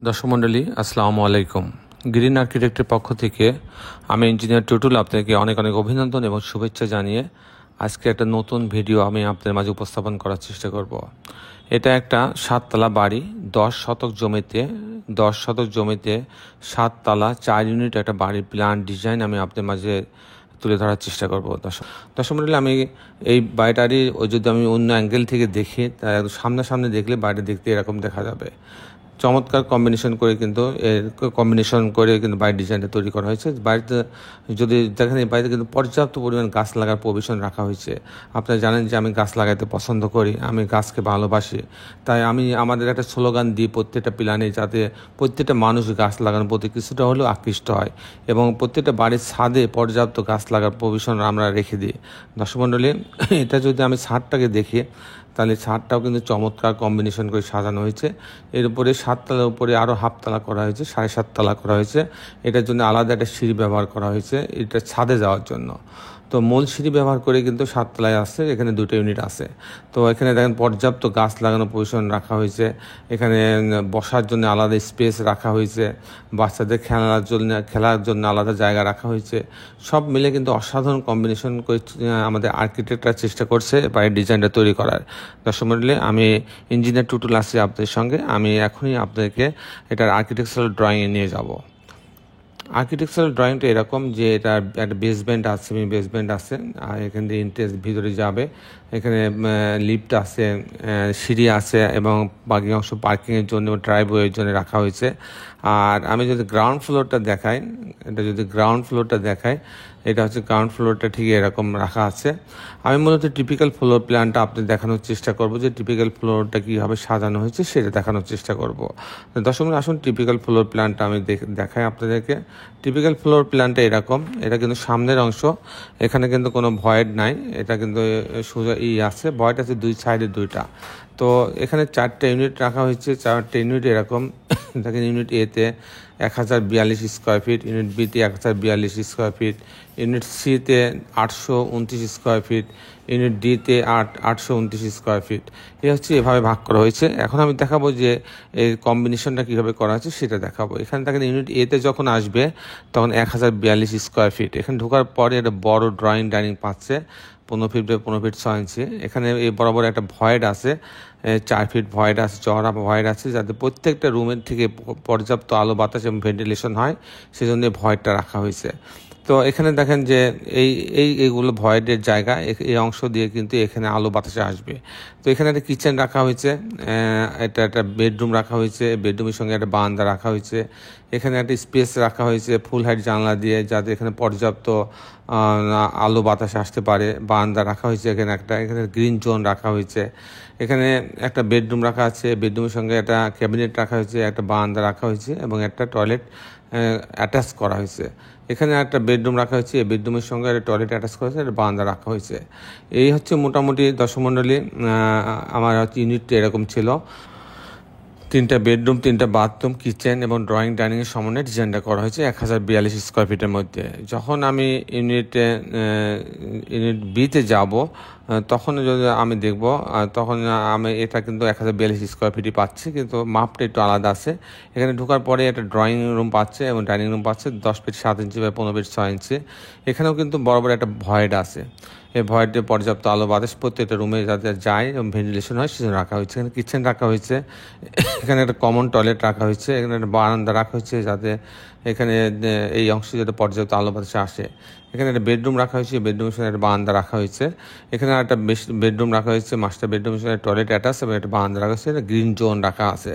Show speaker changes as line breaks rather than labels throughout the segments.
দর্শক মণ্ডলী, আসসালামু আলাইকুম। গ্রিন আর্কিটেক্টের পক্ষ থেকে আমি ইঞ্জিনিয়ার টুটুল আপনাকে অনেক অনেক অভিনন্দন এবং শুভেচ্ছা জানিয়ে আজকে একটা নতুন ভিডিও আমি আপনাদের মাঝে উপস্থাপন করার চেষ্টা করব। এটা একটা 7তলা বাড়ি, 10 শতক জমিতে 7তলা 4 ইউনিট একটা বাড়ির প্ল্যান ডিজাইন আমি আপনাদের মাঝে তুলে ধরার চেষ্টা করব। দর্শক মণ্ডলী, আমি এই বাড়িটারই যদি আমি অন্য অ্যাঙ্গেল থেকে দেখি, সামনাসামনি দেখলে বাড়িটা দেখতে এরকম দেখা যাবে। চমৎকার কম্বিনেশন করে কিন্তু বাড়ির ডিজাইনটা তৈরি করা হয়েছে। বাড়িতে যদি দেখেন, এই বাড়িতে কিন্তু পর্যাপ্ত পরিমাণ গাছ লাগার প্রভিশন রাখা হয়েছে। আপনারা জানেন যে আমি গাছ লাগাতে পছন্দ করি, আমি গাছকে ভালোবাসি। তাই আমি আমাদের একটা স্লোগান দিই প্রত্যেকটা প্ল্যানে, যাতে প্রত্যেকটা মানুষ গাছ লাগানোর প্রতি কিছুটা হলেও আকৃষ্ট হয় এবং প্রত্যেকটা বাড়ির ছাদে পর্যাপ্ত গাছ লাগার প্রভিশন আমরা রেখে দিই। দর্শক মণ্ডলী, এটা যদি আমি ছাদটাকে দেখি, তাহলে ছাদটাও কিন্তু চমৎকার কম্বিনেশন করে সাজানো হয়েছে। এর উপরে 7তলার উপরে আরও হাফতলা করা হয়েছে, 7.5 তলা করা হয়েছে। এটার জন্য আলাদা একটা সিঁড়ি ব্যবহার করা হয়েছে, এটা ছাদে যাওয়ার জন্য। তো মূল সিঁড়ি ব্যবহার করে কিন্তু 7তলায় আসছে, এখানে 2টা ইউনিট আছে। তো এখানে দেখেন পর্যাপ্ত গাছ লাগানোর পজিশন রাখা হয়েছে। এখানে বসার জন্য আলাদা স্পেস রাখা হয়েছে, বাচ্চাদের খেলার জন্য আলাদা জায়গা রাখা হয়েছে। সব মিলে কিন্তু অসাধারণ কম্বিনেশন করে আমাদের আর্কিটেক্টরা চেষ্টা করছে বাড়ির ডিজাইনটা তৈরি করার। দর্শক মণ্ডলী, আমি ইঞ্জিনিয়ার টুটুল আছি আপনাদের সঙ্গে। আমি এখনই আপনাদেরকে এটার আর্কিটেকচারাল ড্রয়িংয়ে নিয়ে যাব। আর্কিটেকচারাল ড্রয়িংটা এরকম যে এটা একটা বেসমেন্ট আছে, আর এখান থেকে ইন্টারেস্ট ভিতরে যাবে। এখানে লিফট আছে, সিঁড়ি আছে এবং বাকি অংশ পার্কিংয়ের জন্য, ড্রাইভওয়ের জন্য রাখা হয়েছে। আর আমি যদি গ্রাউন্ড ফ্লোরটা দেখাই, এটা হচ্ছে গ্রাউন্ড ফ্লোরটা ঠিক এরকম রাখা আছে। আমি মূলত টিপিক্যাল ফ্লোর প্ল্যানটা আপনাদের দেখানোর চেষ্টা করব, যে টিপিক্যাল ফ্লোরটা কীভাবে সাজানো হয়েছে সেটা দেখানোর চেষ্টা করব। দর্শক আসুন টিপিক্যাল ফ্লোর প্ল্যানটা আমি দেখাই আপনাদেরকে। টিপিক্যাল ফ্লোর প্ল্যানটা এরকম। এটা কিন্তু সামনের অংশ, এখানে কিন্তু কোনো ভয়েড নাই, এটা কিন্তু সোজা আছে, ভয়েড আছে 2 সাইডে 2টা। তো এখানে 4টে ইউনিট রাখা হয়েছে, 4টে ইউনিট এরকম। দেখেন, ইউনিট এতে 1042 স্কোয়ার ফিট, ইউনিট বিতে 1042 স্কোয়ার ফিট, ইউনিট সিতে 829 স্কোয়ার ফিট, ইউনিট ডিতে 829 স্কোয়ার ফিট। এভাবে ভাগ করা হয়েছে। এখন আমি দেখাবো যে এই কম্বিনেশনটা কীভাবে করা হয়েছে সেটা দেখাবো। এখানে দেখেন, ইউনিট এতে যখন আসবে তখন 1042 স্কোয়ার ফিট। এখানে ঢোকার পরে একটা বড় ডাইনিং পাচ্ছে, 15 ফিট বাই 15 ফিট 6 ইঞ্চি। এখানে এই বরাবর একটা ভয়েড আছে, 4 ফিট ভয়েড আছে, চওড়া ভয়েড আছে, যাতে প্রত্যেকটা রুমের থেকে পর্যাপ্ত আলো বাতাস এবং ভেন্টিলেশন হয়, সেজন্য ভয়েডটা রাখা হয়েছে। তো এখানে দেখেন যে এইগুলো ভয়েডের জায়গা, এই অংশ দিয়ে কিন্তু এখানে আলো বাতাসে আসবে। তো এখানে একটা কিচেন রাখা হয়েছে, এটা একটা বেডরুম রাখা হয়েছে, বেডরুমের সঙ্গে একটা বারান্দা রাখা হয়েছে। এখানে একটা স্পেস রাখা হয়েছে ফুল হাইট জানলা দিয়ে, যাতে এখানে পর্যাপ্ত আলো বাতাস আসতে পারে। বারান্দা রাখা হয়েছে, এখানে গ্রিন জোন রাখা হয়েছে। এখানে একটা বেডরুম রাখা আছে, বেডরুমের সঙ্গে একটা ক্যাবিনেট রাখা হয়েছে, একটা বারান্দা রাখা হয়েছে এবং একটা টয়লেট অ্যাটাচ করা হয়েছে। এখানে একটা বেডরুম রাখা হয়েছে, এই বেডরুমের সঙ্গে একটা টয়লেট অ্যাটাচ করা হয়েছে, একটা বারান্দা রাখা হয়েছে। এই হচ্ছে মোটামুটি দর্শক মণ্ডলী, আমার ইউনিটটা এরকম ছিল। 3টা বেডরুম, 3টা বাথরুম, কিচেন এবং ড্রয়িং ডাইনিংয়ের সমন্বয়ে ডিজাইনটা করা হয়েছে 1042 স্কোয়ার ফিটের মধ্যে। যখন আমি ইউনিট বিতে যাব, তখন যদি আমি দেখব, তখন আমি এটা কিন্তু 1042 স্কোয়ার ফিটই পাচ্ছি, কিন্তু মাপটা একটু আলাদা আছে। এখানে ঢোকার পরে একটা ড্রয়িং রুম পাচ্ছে এবং ডাইনিং রুম পাচ্ছে 10 ফিট 7 ইঞ্চি বাই 15 ফিট 6 ইঞ্চি। এখানেও কিন্তু বরাবর একটা ভয়েড আছে, এই ভয়েডে পর্যাপ্ত আলো বাতাস প্রত্যেকটা রুমে যাতে যায় এবং ভেন্টিলেশন হয় সেজন্য রাখা হয়েছে। এখানে কিচেন রাখা হয়েছে, এখানে একটা কমন টয়লেট রাখা হয়েছে, এখানে একটা বারান্দা রাখা হয়েছে, যাতে এখানে এই অংশে যাতে পর্যাপ্ত আলো বাতাস আসে। এখানে একটা বেডরুম রাখা হয়েছে, বেডরুমের সঙ্গে একটা বারান্দা রাখা হয়েছে। এখানে একটা বেডরুম রাখা হয়েছে, মাস্টার বেডরুমের সঙ্গে টয়লেট অ্যাটাচ এবং একটা বারান্দা রাখা হয়েছে, একটা গ্রিন জোন রাখা আছে।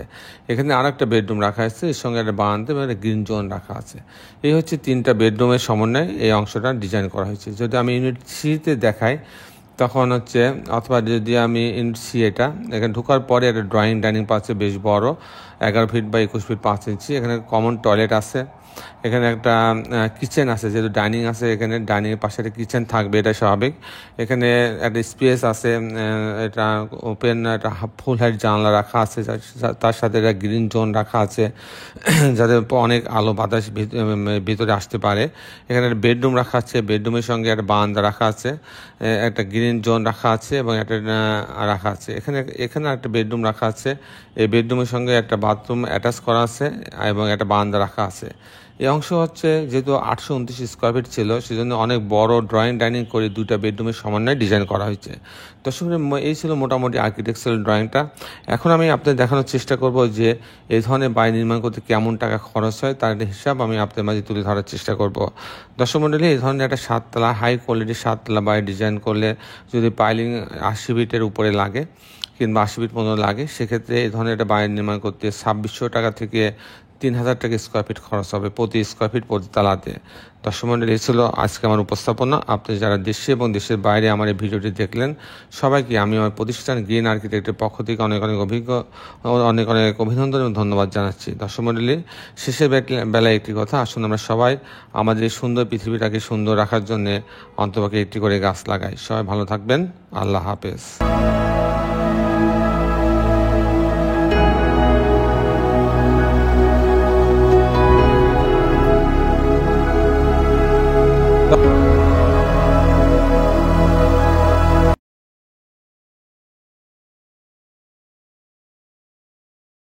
এখানে আর একটা বেডরুম রাখা হয়েছে, এর সঙ্গে একটা বারান্দা এবং একটা গ্রিন জোন রাখা আছে। এই হচ্ছে 3টা বেডরুমের সমন্বয়ে এই অংশটা ডিজাইন করা হয়েছে। যদি আমি ইউনিট সিতে দেখাই, তখন অথবা যদি আমি ইউনিট সি, এখানে ঢোকার পরে একটা ড্রয়িং ডাইনিং পাচ্ছে বেশ বড়, 11 ফিট বাই 21 ফিট 5 ইঞ্চি। এখানে কমন টয়লেট আছে, এখানে একটা কিচেন আছে, যেহেতু ডাইনিং আছে এখানে ডাইনিংয়ের পাশে একটা কিচেন থাকবে, এটা স্বাভাবিক। এখানে একটা স্পেস আছে, এটা ওপেন একটা ফুল হাইট জানলা রাখা আছে, তার সাথে একটা গ্রিন জোন রাখা আছে যাতে অনেক আলো বাতাস ভিতরে আসতে পারে। এখানে একটা বেডরুম রাখা আছে, বেডরুমের সঙ্গে একটা বারান্দা রাখা আছে, একটা গ্রিন জোন রাখা আছে এবং একটা রাখা আছে। এখানে একটা বেডরুম রাখা আছে, এই বেডরুমের সঙ্গে একটা বাথরুম অ্যাটাচ করা আছে এবং একটা বারান্দা রাখা আছে। এই অংশ হচ্ছে যেহেতু 829 স্কোয়ার ফিট ছিল, সেজন্য অনেক বড় ড্রয়িং ডাইনিং করে দুইটা বেডরুমের সমন্বয়ে ডিজাইন করা হয়েছে। দর্শক, এই ছিল মোটামুটি আর্কিটেকচারাল ড্রয়িংটা। এখন আমি আপনাদের দেখানোর চেষ্টা করব যে এই ধরনের বাড়ি নির্মাণ করতে কেমন টাকা খরচ হয়, তার একটা হিসাব আমি আপনাদের মাঝে তুলে ধরার চেষ্টা করব। দর্শক মণ্ডলী, এই ধরনের একটা 7 তলা হাই কোয়ালিটির 7 তলা বাড়ি ডিজাইন করলে যদি পাইলিং 80 ফিটের উপরে লাগে কিংবা 80 ফিট পর্যন্ত লাগে, সেক্ষেত্রে এই ধরনের একটা বাড়ি নির্মাণ করতে 2600 টাকা থেকে 3000 টাকা স্কোয়ার ফিট খরচ হবে প্রতি স্কোয়ার ফিট প্রতি তালাতে। দর্শক মণ্ডলী, এই ছিল আজকে আমার উপস্থাপনা। আপনি যারা দেশে এবং দেশের বাইরে আমার এই ভিডিওটি দেখলেন, সবাইকে আমি আমার প্রতিষ্ঠান গ্রিন আর্কিটেক্টের পক্ষ থেকে অনেক অনেক অভিনন্দন এবং ধন্যবাদ জানাচ্ছি। দর্শক মণ্ডলী, শেষের বেলায় একটি কথা, আসুন আমরা সবাই আমাদের এই সুন্দর পৃথিবীটাকে সুন্দর রাখার জন্য অন্তপক্ষে একটি করে গাছ লাগাই। সবাই ভালো থাকবেন। আল্লাহ হাফেজ।